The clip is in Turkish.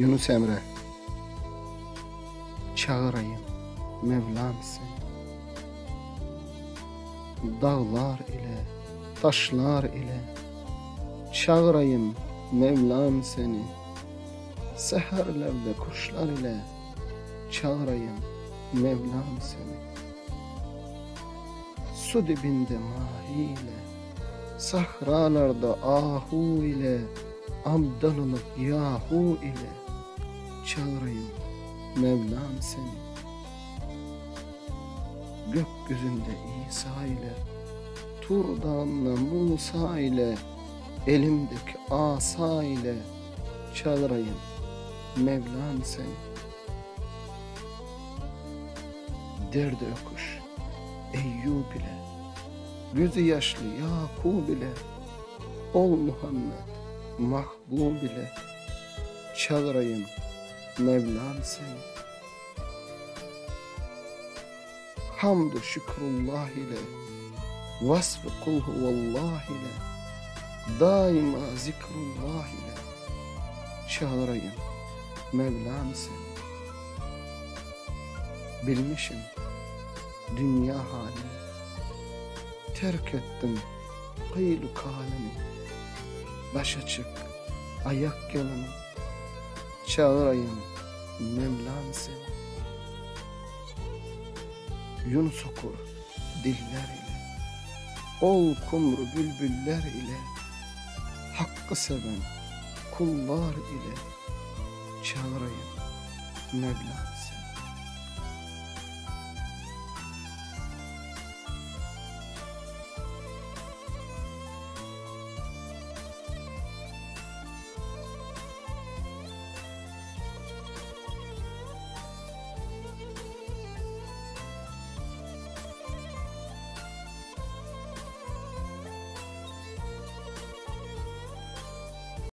Yunus Emre. Çağırayım Mevlam seni. Dağlar ile, taşlar ile çağırayım Mevlam seni. Seherlerde kuşlar ile çağırayım Mevlam seni. Su dibinde mahi ile, sahralarda ahu ile, abdalılık yahu ile çağırayım Mevlam seni. Gökyüzünde İsa ile, Tur Dağı'nda Musa ile, elimdeki asa ile çağırayım Mevlam seni. Derdi öküş Eyyub ile, gözü yaşlı Yakub ile, ol Muhammed Mahbub ile çağırayım Mevlam seni. Hamdü şükrullah ile, vasfı kul huvallah ile, daima zikrullah ile çağırayım Mevlam seni. Bilmişim dünya halini, terk ettim kıylu kalemi, başa çık ayak yolunu çağırayım Mevlam seni. Yunus okur diller ile, ol kumru bülbüller ile, hakkı seven kullar ile çağırayım Mevlam.